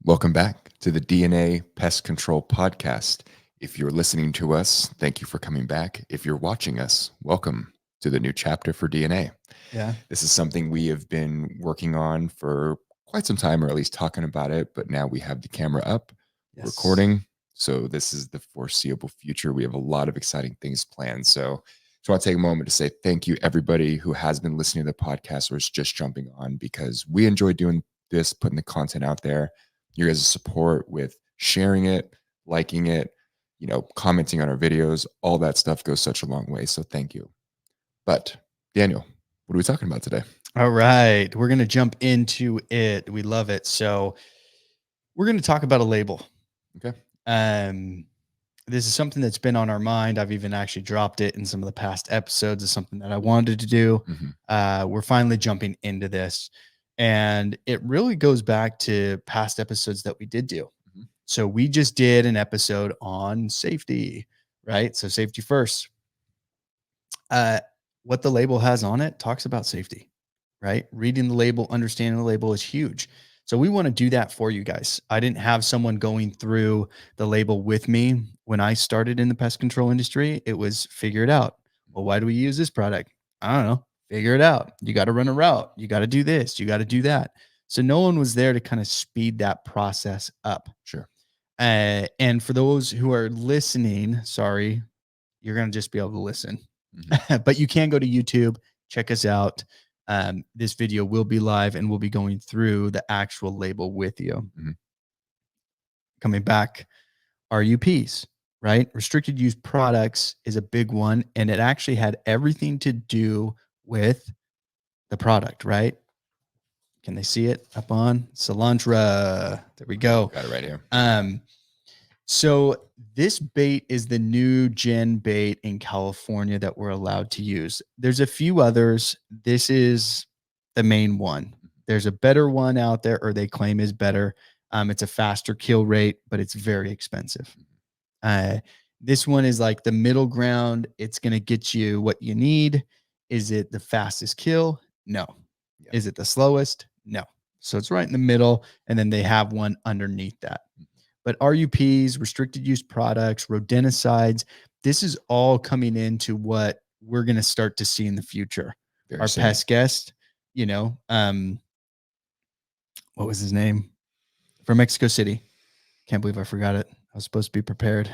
Welcome back to the DNA Pest Control Podcast. If you're listening to us, thank you for coming back. If you're watching us, welcome to the new chapter for DNA. Yeah. This is something we have been working on for quite some time, or at least talking about it, but now we have the camera up, recording. So this is the foreseeable future. We have a lot of exciting things planned. So just want to take a moment to say thank you, everybody who has been listening to the podcast or is just jumping on, because we enjoy doing this, putting the content out there. Your guys' support with sharing it, liking it, commenting on our videos, all that stuff goes such a long way. So thank you. But Daniel, what are we talking about today? All right. We're going to jump into it. We love it. So we're going to talk about a label. Okay. This is something that's been on our mind. I've even actually dropped it in some of the past episodes of something that I wanted to do. We're finally jumping into this. And it really goes back to past episodes that we did do. So we just did an episode on safety, right? So safety first. What the label has on it talks about safety, right? Reading the label, understanding the label is huge. So we want to do that for you guys. I didn't have someone going through the label with me when I started in the pest control industry. It was figure it out. Well, why do we use this product? I don't know. Figure it out. You got to run a route. You got to do this. You got to do that. So no one was there to kind of speed that process up. Sure. And for those who are listening, sorry, you're going to just be able to listen. But you can go to YouTube, check us out. This video will be live and we'll be going through the actual label with you. Coming back, RUPs, right? Restricted use products is a big one. And it actually had everything to do with the product, right? Can they see it up on Selontra? There we go. Got it right here. So this bait is the new gen bait in California that we're allowed to use. There's a few others. This is the main one. There's a better one out there, or they claim is better. It's a faster kill rate, but it's very expensive. This one is like the middle ground. It's going to get you what you need. Is it the fastest kill? No. Yeah. Is it the slowest? No. So it's right in the middle. And then they have one underneath that. But RUPs, restricted use products, rodenticides, this is all coming into what we're going to start to see in the future. Our pest guest, what was his name? From Mexico City. Can't believe I forgot it. I was supposed to be prepared.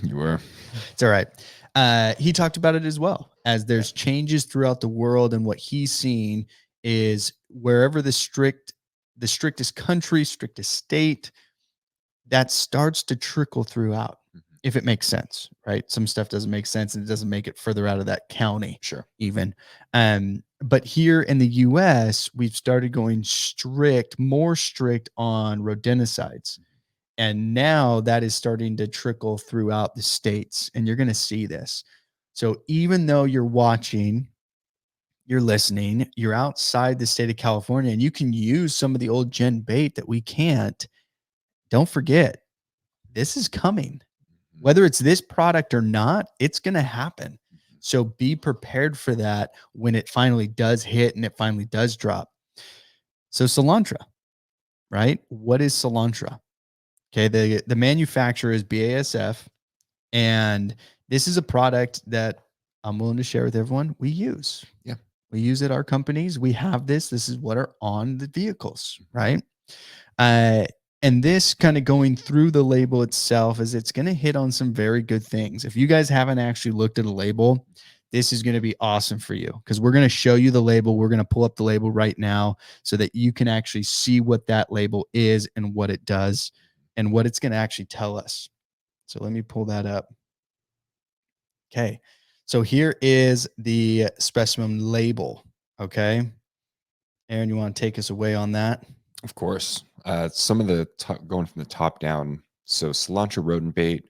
You were. It's all right. He talked about it as well, as there's changes throughout the world, and what he's seeing is wherever the strictest country, strictest state, that starts to trickle throughout, if it makes sense, right? Some stuff doesn't make sense and it doesn't make it further out of that county. Sure. Even. But here in the US, we've started going more strict on rodenticides. And now that is starting to trickle throughout the states, and you're going to see this. So even though you're watching, you're listening, you're outside the state of California, and you can use some of the old gen bait that we can't, don't forget, this is coming. Whether it's this product or not, it's going to happen. So be prepared for that when it finally does hit and it finally does drop. So Selontra, right? What is Selontra? Okay, the manufacturer is BASF, and this is a product that I'm willing to share with everyone. We use. Yeah. We use it at our companies. We have this. This is what are on the vehicles, right? And this kind of going through the label itself is it's going to hit on some very good things. If you guys haven't actually looked at a label, this is going to be awesome for you, because we're going to show you the label. We're going to pull up the label right now so that you can actually see what that label is and what it does and what it's going to actually tell us. So let me pull that up. Okay. So here is the specimen label. Okay. Aaron, you want to take us away on that? Of course. Some of the going from the top down. So Selontra rodent bait,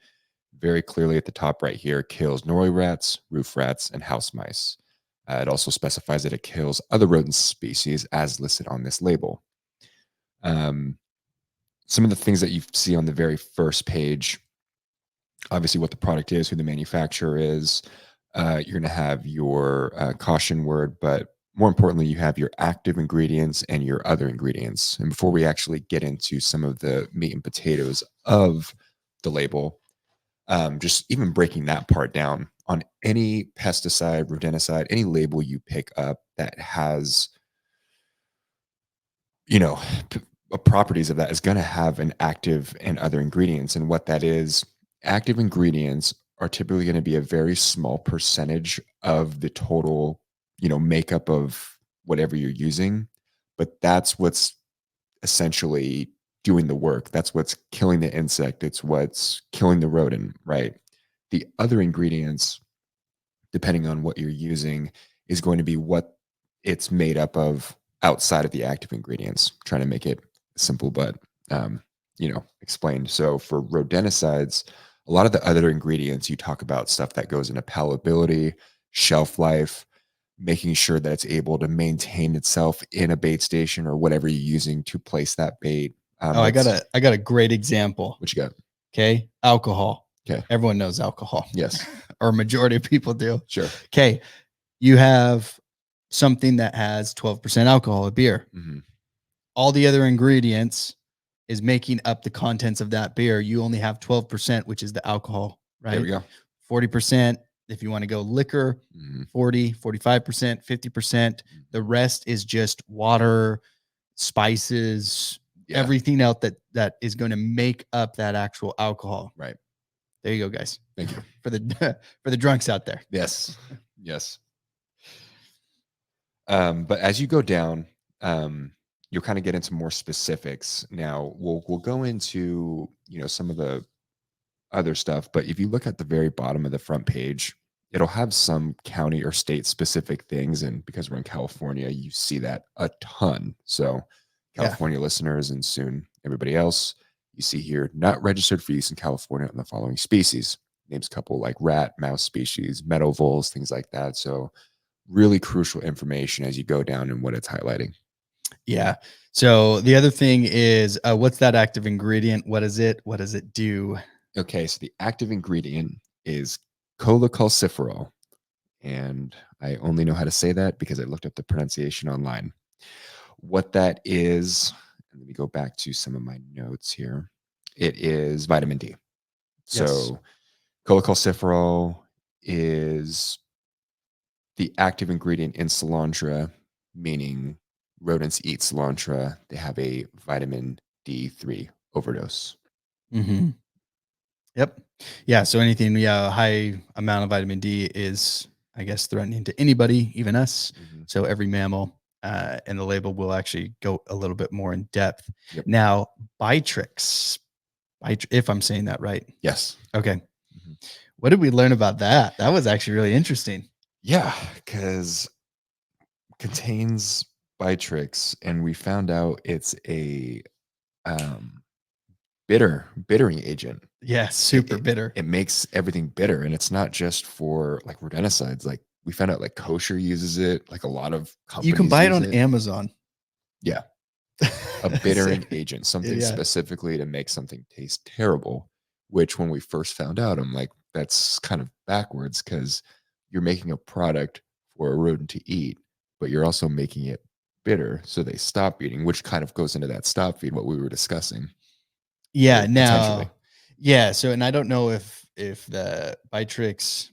very clearly at the top right here, kills nori rats, roof rats, and house mice. It also specifies that it kills other rodent species as listed on this label. Some of the things that you see on the very first page, obviously what the product is, who the manufacturer is. You're going to have your caution word, but more importantly, you have your active ingredients and your other ingredients. And before we actually get into some of the meat and potatoes of the label, just even breaking that part down on any pesticide, rodenticide, any label you pick up that has, you know, properties of that is going to have an active and other ingredients. And what that is, active ingredients are typically going to be a very small percentage of the total, makeup of whatever you're using. But that's what's essentially doing the work. That's what's killing the insect. It's what's killing the rodent, right? The other ingredients, depending on what you're using, is going to be what it's made up of outside of the active ingredients. Trying to make it simple, but explained. So for rodenticides, a lot of the other ingredients you talk about stuff that goes into palatability, shelf life, making sure that it's able to maintain itself in a bait station or whatever you're using to place that bait. Oh, I got a great example. What you got? Okay, alcohol. Okay, everyone knows alcohol. Yes, or majority of people do. Sure. Okay, you have something that has 12% alcohol, a beer. Mm-hmm. All the other ingredients is making up the contents of that beer. You only have 12%, which is the alcohol, right? There we go. 40% if you want to go liquor, 40, 45%, 50%. The rest is just water, spices, everything else that is going to make up that actual alcohol. Right. There you go, guys. Thank you. For the drunks out there. Yes. Yes. But as you go down, you'll kind of get into more specifics. Now we'll go into some of the other stuff, but if you look at the very bottom of the front page, it'll have some county or state specific things, and because we're in California, you see that a ton. So California listeners and soon everybody else, you see here, not registered for use in California on the following species. Names a couple like rat, mouse species, meadow voles, things like that. So really crucial information as you go down and what it's highlighting. Yeah. So the other thing is, what's that active ingredient? What is it? What does it do? Okay, so the active ingredient is cholecalciferol, and I only know how to say that because I looked up the pronunciation online. What that is, let me go back to some of my notes here. It is vitamin D. So cholecalciferol is the active ingredient in Selontra, meaning rodents eat Selontra, they have a vitamin D3 overdose. Mm-hmm. Yep. Yeah. So anything, a high amount of vitamin D is, I guess, threatening to anybody, even us. Mm-hmm. So every mammal, and the label will actually go a little bit more in depth. Yep. Now, Bitrix, if I'm saying that right. Yes. Okay. Mm-hmm. What did we learn about that? That was actually really interesting. Yeah, because contains Bitrix, and we found out it's a bittering agent. Yeah, super bitter. It makes everything bitter, and it's not just for like rodenticides. Like we found out, like kosher uses it. Like a lot of companies. You can buy it on Amazon. Yeah, a bittering agent, something specifically to make something taste terrible. Which, when we first found out, I'm like, that's kind of backwards because you're making a product for a rodent to eat, but you're also making it bitter, so they stop eating. Which kind of goes into that stop feed, what we were discussing. Yeah. Now, yeah. So, and I don't know if the Bitrix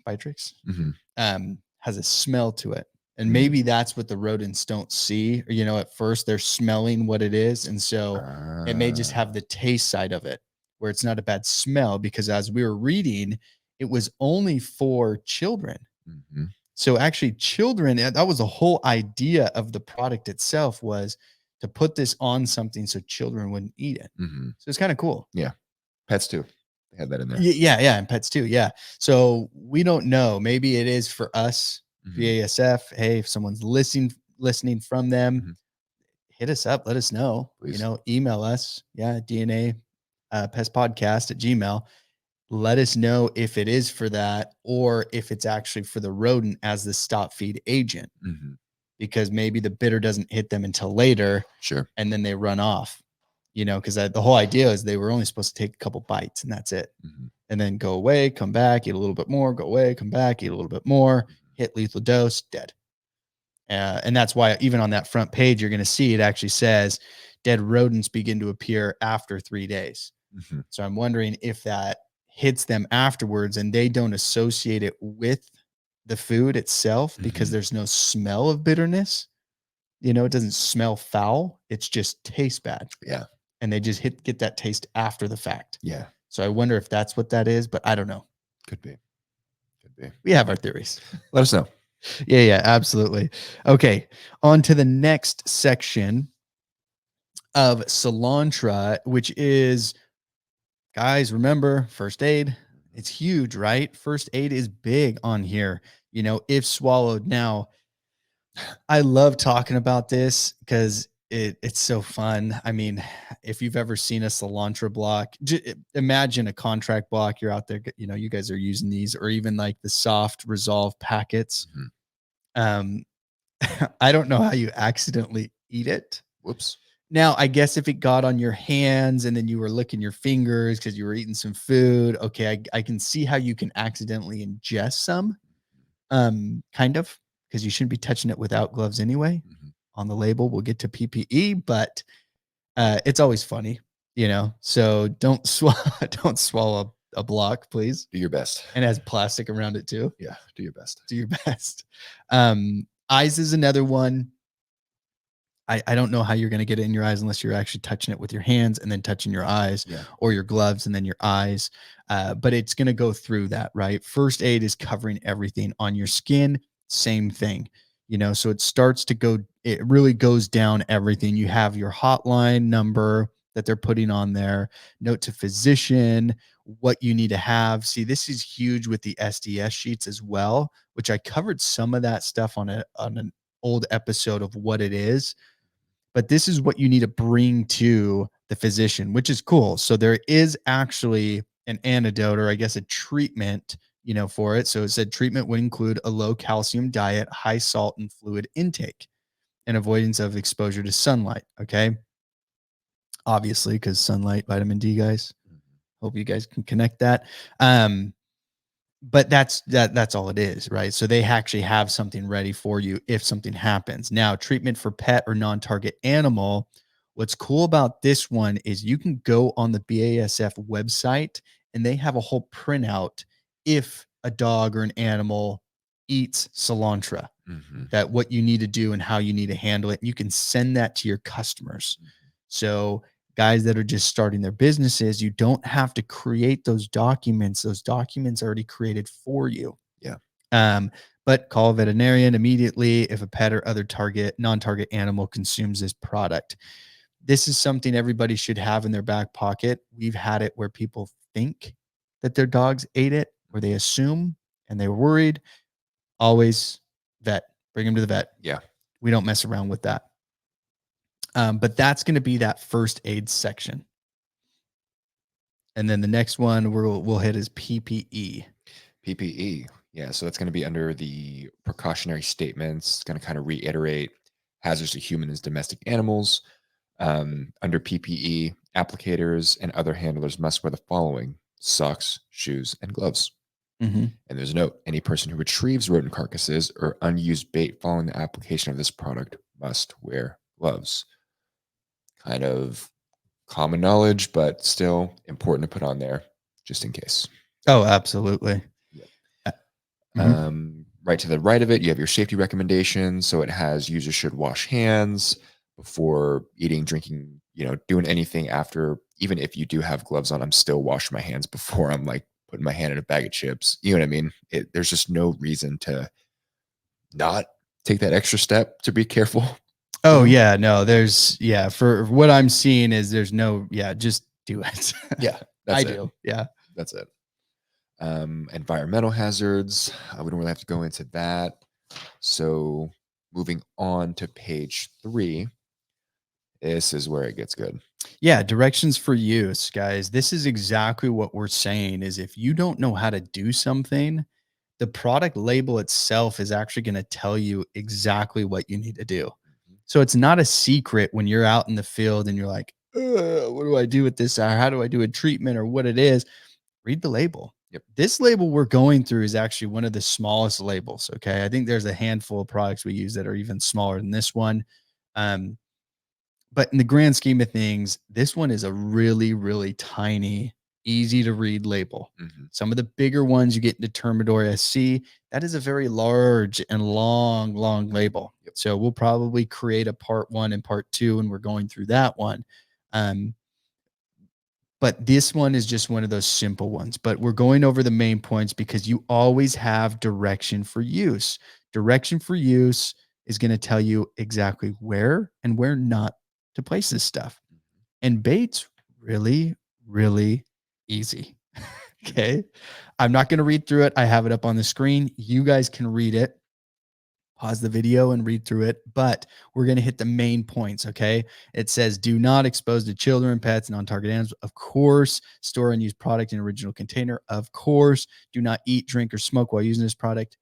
has a smell to it, and maybe that's what the rodents don't see. Or, at first they're smelling what it is, and so it may just have the taste side of it, where it's not a bad smell. Because as we were reading, it was only for children. Mm-hmm. So actually, children. That was the whole idea of the product itself, was to put this on something so children wouldn't eat it. Mm-hmm. So it's kind of cool. Yeah. Pets too. They had that in there. Yeah. And pets too. Yeah. So we don't know. Maybe it is for us, BASF. Hey, if someone's listening from them, hit us up. Let us know. Please. Email us. Yeah. DNA Pest Podcast at Gmail. Let us know if it is for that or if it's actually for the rodent as the stop feed agent. Mm-hmm. Because maybe the bitter doesn't hit them until later. Sure. And then they run off, because the whole idea is they were only supposed to take a couple bites and that's it. Mm-hmm. And then go away, come back, eat a little bit more, go away, come back, eat a little bit more, hit lethal dose, dead. And that's why even on that front page, you're going to see it actually says dead rodents begin to appear after 3 days. Mhm. So I'm wondering if that hits them afterwards and they don't associate it with the food itself because Mhm. there's no smell of bitterness. It doesn't smell foul. It's just tastes bad. Yeah. And they just get that taste after the fact. Yeah. So I wonder if that's what that is, but I don't know. Could be. Could be. We have our theories. Let us know. Yeah, absolutely. Okay, on to the next section of Selontra, which is, guys, remember first aid. It's huge, right? First aid is big on here. If swallowed. Now, I love talking about this because it's so fun. I mean, if you've ever seen a Selontra block, imagine a contract block. You're out there, you guys are using these, or even like the soft resolve packets. Mhm. Um, I don't know how you accidentally eat it. Whoops. Now, I guess if it got on your hands and then you were licking your fingers because you were eating some food, okay, I can see how you can accidentally ingest some, kind of, because you shouldn't be touching it without gloves anyway. Mhm. On the label, we'll get to PPE, but it's always funny, So don't swallow a block, please. Do your best. And it has plastic around it too. Yeah. Do your best. Do your best. Eyes is another one. I don't know how you're going to get it in your eyes unless you're actually touching it with your hands and then touching your eyes, Yeah. or your gloves and then your eyes. But it's going to go through that, right? First aid is covering everything on your skin. Same thing, so it starts to go, it really goes down everything. You have your hotline number that they're putting on there, note to physician, what you need to have. See, this is huge with the SDS sheets as well, which I covered some of that stuff on an old episode of what it is, but this is what you need to bring to the physician, which is cool. So there is actually an antidote, or I guess a treatment, for it. So it said treatment would include a low calcium diet, high salt and fluid intake, and avoidance of exposure to sunlight. Okay. Obviously, because sunlight, vitamin D, guys. Hope you guys can connect that. But that's all it is, right? So they actually have something ready for you if something happens. Now, treatment for pet or non-target animal. What's cool about this one is you can go on the BASF website and they have a whole printout if a dog or an animal eats Cilantro, Mhm. that what you need to do and how you need to handle it. You can send that to your customers. So guys that are just starting their businesses, you don't have to create those documents. Those documents are already created for you. Yeah. Um, but call a veterinarian immediately if a pet or other non-target animal consumes this product. This is something everybody should have in their back pocket. We've had it where people think that their dogs ate it, or they assume, and they're worried. Always vet, bring them to the vet. Yeah. We don't mess around with that. But that's going to be that first aid section. And then the next one we'll hit is PPE. PPE. Yeah. So that's going to be under the precautionary statements. It's going to kind of reiterate hazards to human and domestic animals. Under PPE, applicators and other handlers must wear the following: socks, shoes, and gloves. Mm-hmm. And there's a note: any person who retrieves rodent carcasses or unused bait following the application of this product must wear gloves. Kind of common knowledge, but still important to put on there just in case. Oh, absolutely. Yep. Mm-hmm. Right to the right of it, you have your safety recommendations. So it has users should wash hands before eating, drinking, doing anything after. Even if you do have gloves on, I'm still washing my hands before I'm like putting my hand in a bag of chips. You know what I mean? There's just no reason to not take that extra step to be careful. Oh yeah, no, for what I'm seeing is there's no, just do it. Yeah, I that's it. do. Yeah. That's it. Environmental hazards. We don't really have to go into that. So moving on to page 3, this is where it gets good. Yeah, directions for use, guys. This is exactly what we're saying is if you don't know how to do something, the product label itself is actually going to tell you exactly what you need to do. So it's not a secret when you're out in the field and you're like, what do I do with this? Or how do I do a treatment or what it is? Read the label. Yep. This label we're going through is actually one of the smallest labels. Okay. I think there's a handful of products we use that are even smaller than this one. Um, but in the grand scheme of things, this one is a really, really tiny, easy to read label. Mhm. Some of the bigger ones you get into Termidor SC, that is a very large and long, long label. Yep. So we'll probably create a part one and part two, and we're going through that one. Um, but this one is just one of those simple ones. But we're going over the main points because you always have direction for use. Direction for use is going to tell you exactly where and where not to place this stuff. And bait's really, really easy. Okay. I'm not going to read through it. I have it up on the screen. You guys can read it. Pause the video and read through it, but we're going to hit the main points. Okay. It says do not expose to children, pets, and on target animals. Of course. Store and use product in original container. Of course. Do not eat, drink, or smoke while using this product.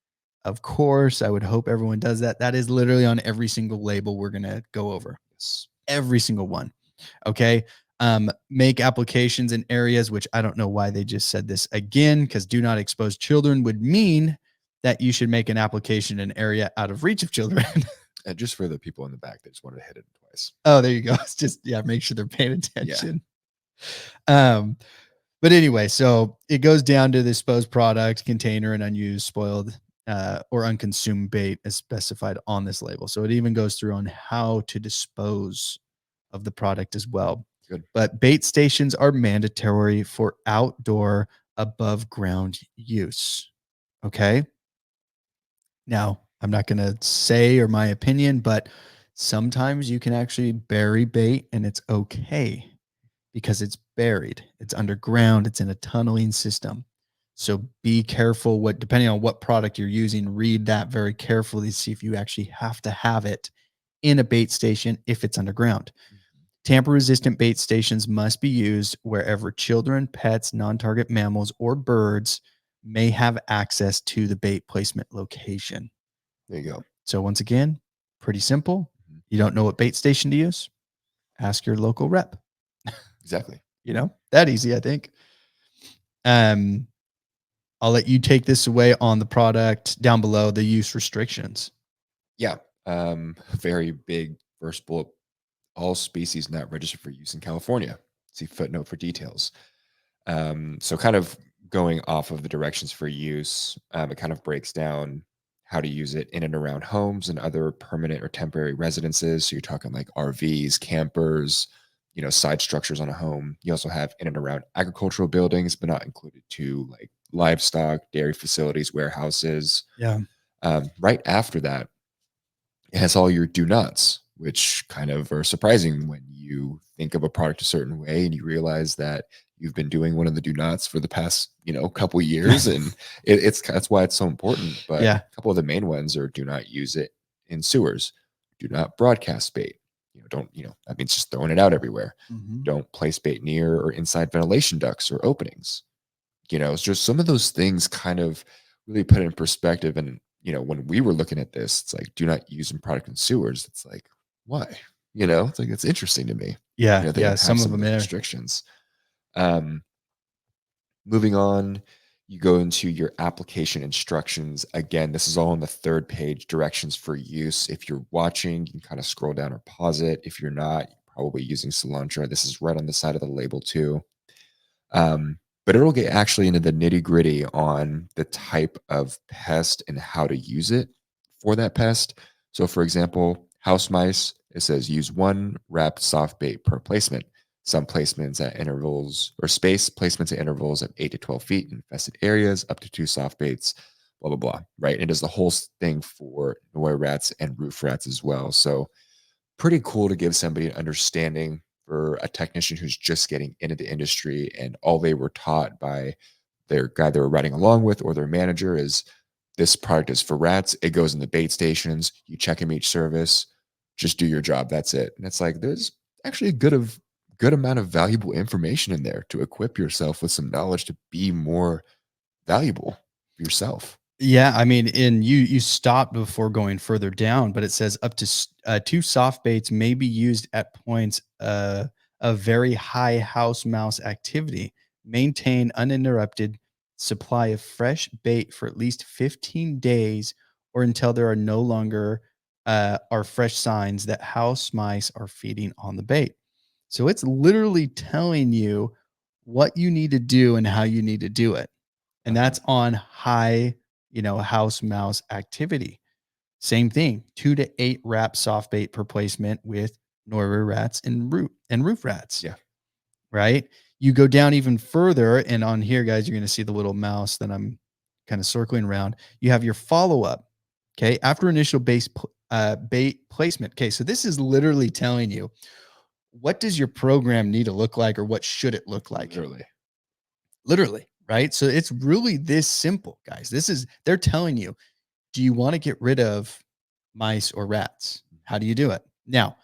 Of course. I would hope everyone does that. That is literally on every single label we're going to go over. Every single one. Okay. Make applications in areas, which I don't know why they just said this again, because do not expose children would mean that you should make an application in an area out of reach of children. And just for the people in the back, they just wanted to hit it twice. Oh, there you go. It's just, yeah, make sure they're paying attention. Yeah. But anyway, so it goes down to the disposed product, container, and unused, spoiled, or unconsumed bait as specified on this label. So it even goes through on how to dispose of the product as well. Good. But bait stations are mandatory for outdoor above ground use. Okay. Now, I'm not going to say or my opinion, but sometimes you can actually bury bait and it's okay because it's buried, it's underground, it's in a tunneling system. So be careful what, depending on what product you're using, read that very carefully to see if you actually have to have it in a bait station if it's underground. Tamper resistant bait stations must be used wherever children, pets, non target mammals, or birds may have access to the bait placement location. There you go. So, once again, pretty simple. Mhm. You don't know what bait station to use? Ask your local rep. Exactly. That easy, I think. Um, I'll let you take this away on the product down below, the use restrictions. Yeah. Very big first bullet. All species not registered for use in California. See footnote for details. So kind of going off of the directions for use, it kind of breaks down how to use it in and around homes and other permanent or temporary residences. So you're talking like RVs, campers, side structures on a home. You also have in and around agricultural buildings, but not included to like livestock, dairy facilities, warehouses. Yeah. Right after that, it has all your do nots, which kind of are surprising when you think of a product a certain way and you realize that you've been doing one of the do nots for the past, couple years. And that's why it's so important. But Yeah. a couple of the main ones are do not use it in sewers, do not broadcast bait. That means just throwing it out everywhere. Mhm. Don't place bait near or inside ventilation ducts or openings. It's just some of those things kind of really put it in perspective. And, when we were looking at this, it's like, do not use in product in sewers. It's like, why? It's like, it's interesting to me. Yeah. They Yeah. can have Some of some of them those are. restrictions. Um, Moving on, you go into your application instructions. Again, this is all on the third page, directions for use. If you're watching, you can kind of scroll down or pause it. If you're not, you're probably using Selontra. This is right on the side of the label too. But it'll get actually into the nitty gritty on the type of pest and how to use it for that pest. So, for example, house mice, it says use one wrapped soft bait per placement. Some placements at intervals or space placements at intervals of 8 to 12 feet in infested areas, up to 2 soft baits, blah, blah, blah. Right. And it does the whole thing for Noy rats and roof rats as well. So, pretty cool to give somebody an understanding for a technician who's just getting into the industry and all they were taught by their guy they were riding along with or their manager is this product is for rats. It goes in the bait stations. You check them each service. Just do your job. That's it. And it's like there's actually a good amount of valuable information in there to equip yourself with some knowledge to be more valuable for yourself. Yeah, I mean, and you stopped before going further down, but it says up to two soft baits may be used at points of very high house mouse activity. Maintain uninterrupted supply of fresh bait for at least 15 days or until there are no longer are fresh signs that house mice are feeding on the bait. So it's literally telling you what you need to do and how you need to do it. And Uh-huh. that's on high, house mouse activity. Same thing, 2 to 8 wrap soft bait per placement with Norway rats and roof rats, Yeah. right? You go down even further, and on here, guys, you're going to see the little mouse that I'm kind of circling around. You have your follow up. Okay, after initial bait placement. Okay, so this is literally telling you what does your program need to look like, or what should it look like? Literally, right? So it's really this simple, guys. They're telling you, do you want to get rid of mice or rats? How do you do it? Now,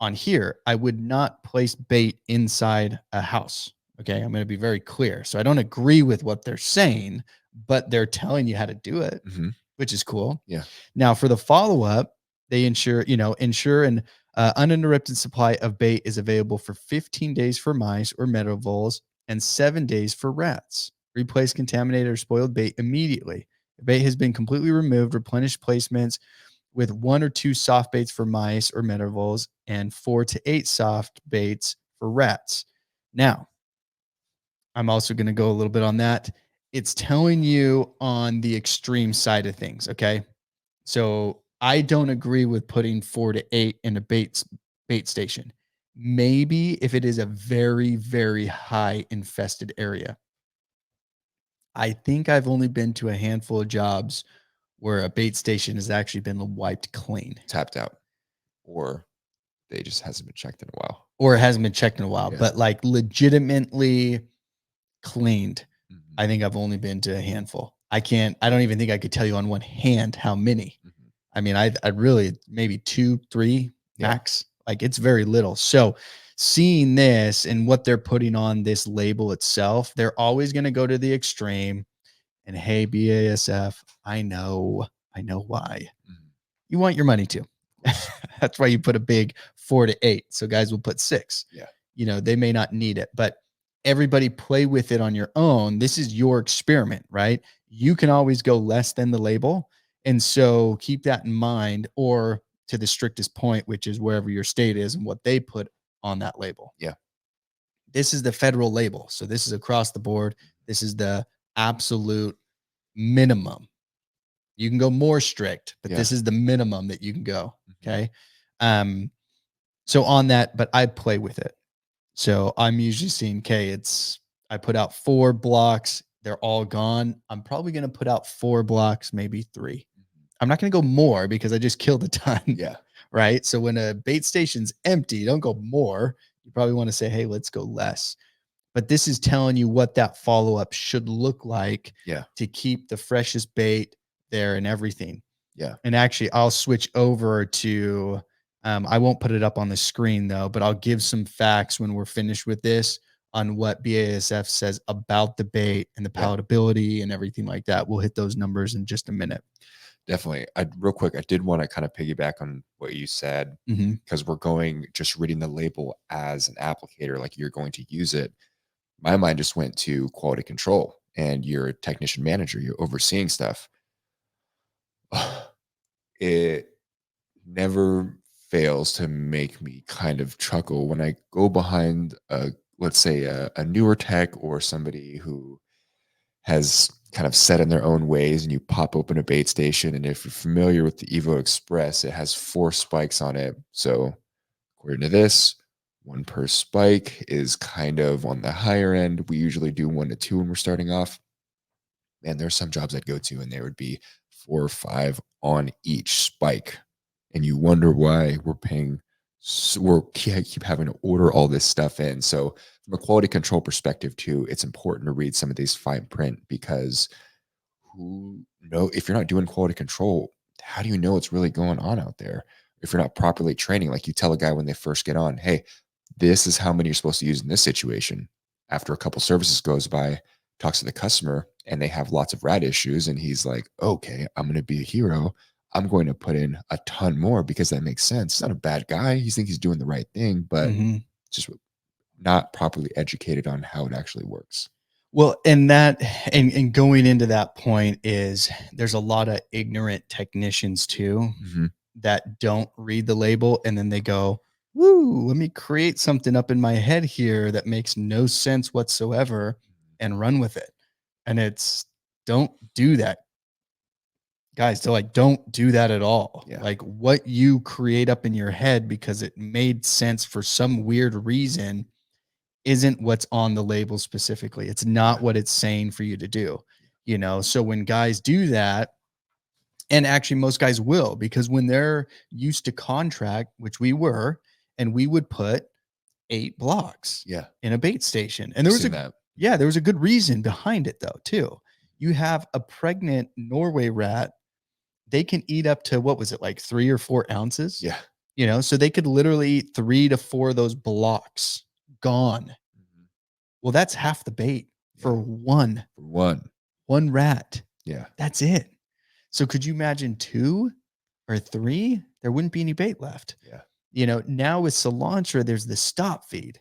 on here, I would not place bait inside a house. Okay. I'm going to be very clear. So I don't agree with what they're saying, but they're telling you how to do it, Mhm. which is cool. Yeah. Now, for the follow up, they ensure an uninterrupted supply of bait is available for 15 days for mice or meadow voles and 7 days for rats. Replace contaminated or spoiled bait immediately. The bait has been completely removed. Replenish placements with 1 or 2 soft baits for mice or meadow voles and 4 to 8 soft baits for rats. Now, I'm also going to go a little bit on that. It's telling you on the extreme side of things. Okay. So I don't agree with putting 4 to 8 in a bait station. Maybe if it is a very, very high infested area. I think I've only been to a handful of jobs where a bait station has actually been wiped clean Tapped out, or they just hasn't been checked in a while. or it hasn't been checked in a while, Yeah. but like legitimately cleaned. Mhm. I think I've only been to a handful. I don't even think I could tell you on one hand how many. Mhm. I mean, I'd really maybe 2, 3 Yeah. max. Like it's very little. So seeing this and what they're putting on this label itself, they're always going to go to the extreme. And hey, BASF, I know why. Mhm. You want your money too. Of course. That's why you put a big 4 to 8. So guys will put 6. Yeah. They may not need it, but everybody play with it on your own. This is your experiment, right? You can always go less than the label. And so keep that in mind, or to the strictest point, which is wherever your state is and what they put on that label. Yeah. This is the federal label. So this is across the board. This is the absolute minimum. You can go more strict, but Yeah. this is the minimum that you can go. Mhm. Okay. Um, so on that, but I play with it. So I'm usually seeing, okay, I put out 4 blocks, they're all gone. I'm probably going to put out 4 blocks, maybe 3. Mhm. I'm not going to go more because I just killed a ton. Yeah. Right. So when a bait station's empty, don't go more. You probably want to say, hey, let's go less. But this is telling you what that follow up should look like Yeah. to keep the freshest bait there and everything. Yeah. And actually, I'll switch over to, I won't put it up on the screen though, but I'll give some facts when we're finished with this on what BASF says about the bait and the Yeah. palatability and everything like that. We'll hit those numbers in just a minute. Definitely. Real quick, I did want to kind of piggyback on what you said, Mm-hmm. because we're going just reading the label as an applicator, like you're going to use it. My mind just went to quality control, and you're a technician manager, you're overseeing stuff. It never fails to make me kind of chuckle when I go behind let's say a newer tech or somebody who has kind of set in their own ways, and you pop open a bait station, and if you're familiar with the Evo Express, it has 4 spikes on it. So according to this, 1 per spike is kind of on the higher end. We usually do 1 to 2 when we're starting off. And there's some jobs I'd go to and there would be 4 or 5 on each spike, and you wonder why we're paying we're keep having to order all this stuff in. So from a quality control perspective too, it's important to read some of these fine print, because who know if you're not doing quality control, how do you know what's really going on out there? If you're not properly training, like you tell a guy when they first get on, hey, this is how many you're supposed to use in this situation. After a couple services goes by, talks to the customer, and they have lots of rat issues, and he's like, okay, I'm going to be a hero. I'm going to put in a ton more because that makes sense. He's not a bad guy. He thinks he's doing the right thing, but Mm-hmm. just not properly educated on how it actually works. Well, and going into that point is there's a lot of ignorant technicians too Mhm. that don't read the label and then they go, "Woo, let me create something up in my head here that makes no sense whatsoever and run with it." And it's don't do that, guys. So like, don't do that at all. Yeah. Like what you create up in your head because it made sense for some weird reason isn't what's on the label specifically. It's not what it's saying for you to do, you know? So when guys do that, and actually most guys will, because when they're used to contract, which we were, and we would put 8 blocks Yeah. in a bait station. And I've there was seen a that. yeah, there was a good reason behind it though, too. You have a pregnant Norway rat, they can eat up to what was it, like 3 or 4 ounces? Yeah. You know, so they could literally eat 3 to 4 of those blocks gone. Mhm. Well, that's half the bait for Yeah. For one. one rat. Yeah. That's it. So could you imagine 2 or 3? There wouldn't be any bait left. Yeah. You know, now with Selontra, there's the stop feed.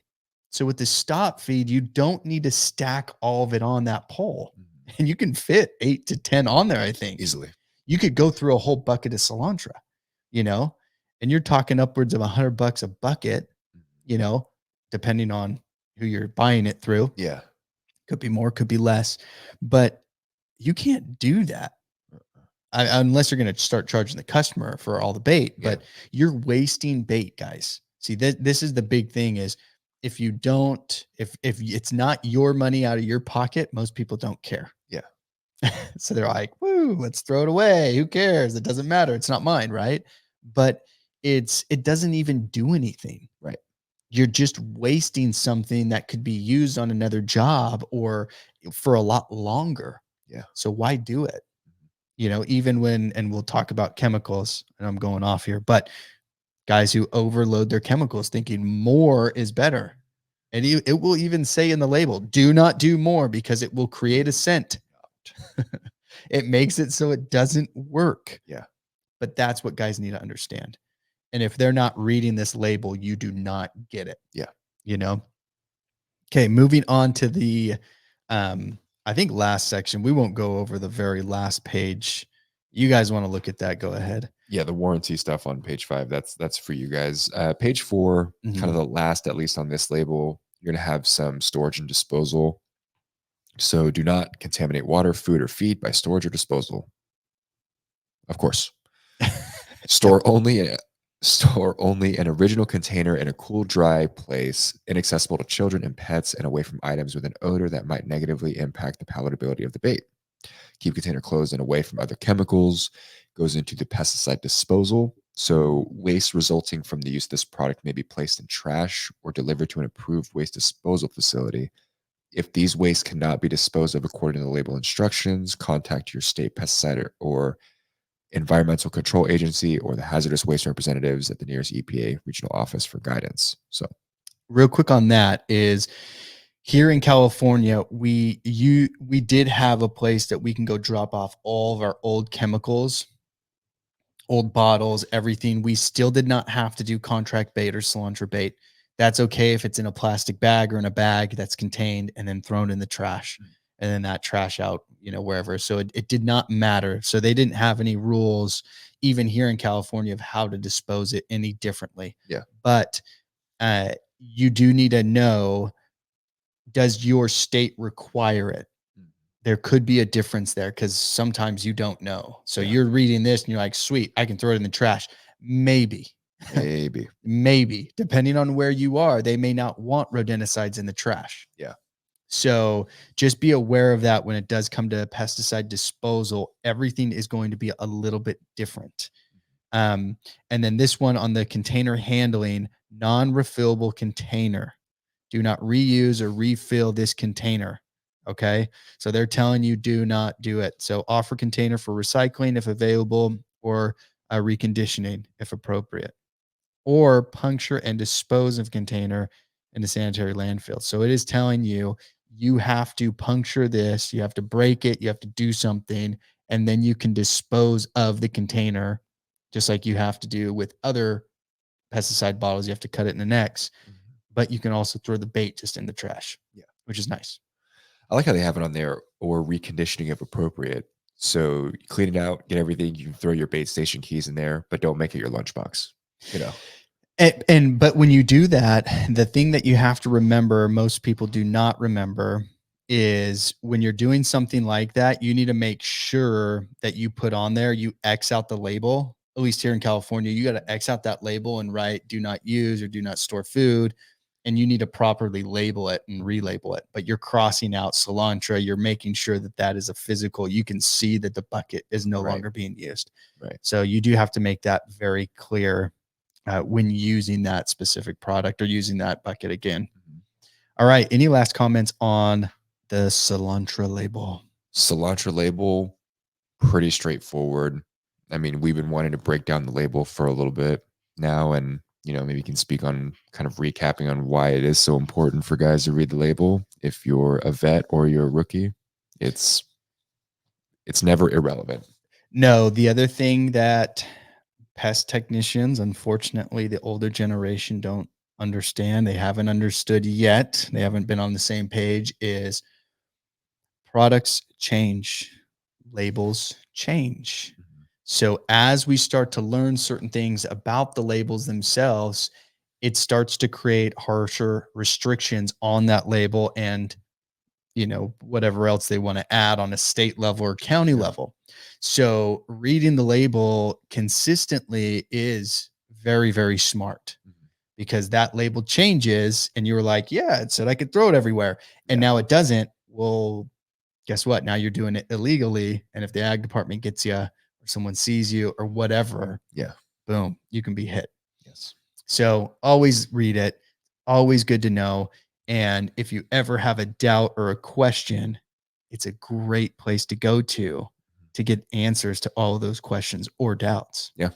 So with the stop feed, you don't need to stack all of it on that pole. Mhm. And you can fit 8 to 10 on there, I think. Easily. You could go through a whole bucket of Selontra, you know, and you're talking upwards of $100 a bucket, Mhm. you know, depending on who you're buying it through. Yeah. Could be more, could be less, but you can't do that Uh-uh. unless you're going to start charging the customer for all the bait. Yeah. But you're wasting bait, guys. See, this is the big thing: is if you don't, if it's not your money out of your pocket, most people don't care. Yeah. So they're like, "Woo, let's throw it away. Who cares? It doesn't matter. It's not mine, right?" But it doesn't even do anything. Right. You're just wasting something that could be used on another job or for a lot longer. Yeah. So why do it? Mhm. You know, even when, and we'll talk about chemicals, and I'm going off here, but guys who overload their chemicals thinking more is better. And it will even say in the label, do not do more because it will create a scent. It makes it so it doesn't work. Yeah. But that's what guys need to understand. And if they're not reading this label, you do not get it, Yeah. you know? Okay, moving on to the I think last section. We won't go over the very last page. You guys want to look at that, go ahead. Yeah. The warranty stuff on page 5. That's for you guys. Page 4, kind of Mhm. the last, at least on this label, you're gonna have some storage and disposal. So do not contaminate water, food, or feed by storage or disposal. Of course. Yep. Store only store only an original container in a cool, dry place, inaccessible to children and pets, and away from items with an odor that might negatively impact the palatability of the bait. Keep container closed and away from other chemicals. Goes into the pesticide disposal. So waste resulting from the use of this product may be placed in trash or delivered to an approved waste disposal facility. If these wastes cannot be disposed of according to the label instructions, contact your state pesticide or environmental control agency or the hazardous waste representatives at the nearest EPA regional office for guidance. So, Real quick on that is here in California, we did have a place that we can go drop off all of our old chemicals, old bottles, everything. We still did not have to do contract bait or cilantro bait. That's okay if it's in a plastic bag or in a bag that's contained and then thrown in the trash and then that trash out, you know, wherever. So it did not matter. So they didn't have any rules, even here in California, of how to dispose it any differently. yeah. But you do need to know, does your state require it? Mm. There could be a difference there because sometimes you don't know. So Yeah. you're reading this and you're like, sweet, I can throw it in the trash. Maybe, Maybe. maybe, depending on where you are, they may not want rodenticides in the trash. Yeah. So just be aware of that when it does come to pesticide disposal. Everything is going to be a little bit different. And then this one on the container handling, non-refillable container. Do not reuse or refill this container. Okay. So they're telling you do not do it. So offer container for recycling if available, or reconditioning if appropriate, or puncture and dispose of container in a sanitary landfill. So it is telling you you have to puncture this, you have to break it, you have to do something, and then you can dispose of the container just like you have to do with other pesticide bottles. You have to cut it in the necks, Mhm. but you can also throw the bait just in the trash, Yeah. which is nice. I like how they have it on there, or reconditioning if appropriate. So you clean it out, get everything. You can throw your bait station keys in there, but don't make it your lunchbox. You know. And but when you do that, the thing that you have to remember, most people do not remember, is when you're doing something like that, you need to make sure that you put on there, you X out the label. At least here in California, you got to X out that label and write "do not use" or "do not store food," and you need to properly label it and relabel it. But you're crossing out Selontra. You're making sure that that is a physical. You can see that the bucket is no Right. longer being used. Right. So you do have to make that very clear when using that specific product or using that bucket again. Mhm. All right. Any last comments on the Selontra label? Selontra label, pretty straightforward. I mean, we've been wanting to break down the label for a little bit now, and maybe you can speak on kind of recapping on why it is so important for guys to read the label. If you're a vet or you're a rookie, it's never irrelevant. No, the other thing that pest technicians, unfortunately, the older generation don't understand, they haven't understood yet, they haven't been on the same page, is products change, labels change. Mhm. So as we start to learn certain things about the labels themselves, it starts to create harsher restrictions on that label and whatever else they want to add on a state level or county Yeah. level. So reading the label consistently is very, very smart Mhm. because that label changes and you were like, yeah, it said I could throw it everywhere. And Yeah. now it doesn't. Well, guess what? Now you're doing it illegally. And if the ag department gets you or someone sees you or whatever, Yeah. boom, you can be hit. Yes. So always read it. Always good to know. And if you ever have a doubt or a question, it's a great place to go to get answers to all of those questions or doubts. Yeah.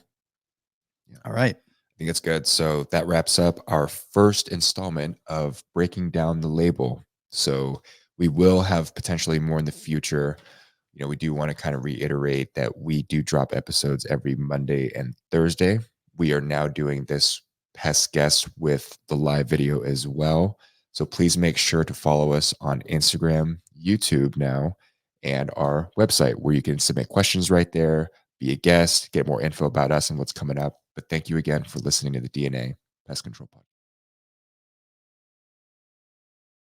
Yeah. All right. I think it's good. So that wraps up our first installment of breaking down the label. So we will have potentially more in the future. We do want to kind of reiterate that we do drop episodes every Monday and Thursday. We are now doing this pest guest with the live video as well. So please make sure to follow us on Instagram, YouTube now, and our website where you can submit questions right there, be a guest, get more info about us and what's coming up. But thank you again for listening to the DNA Pest Control Podcast.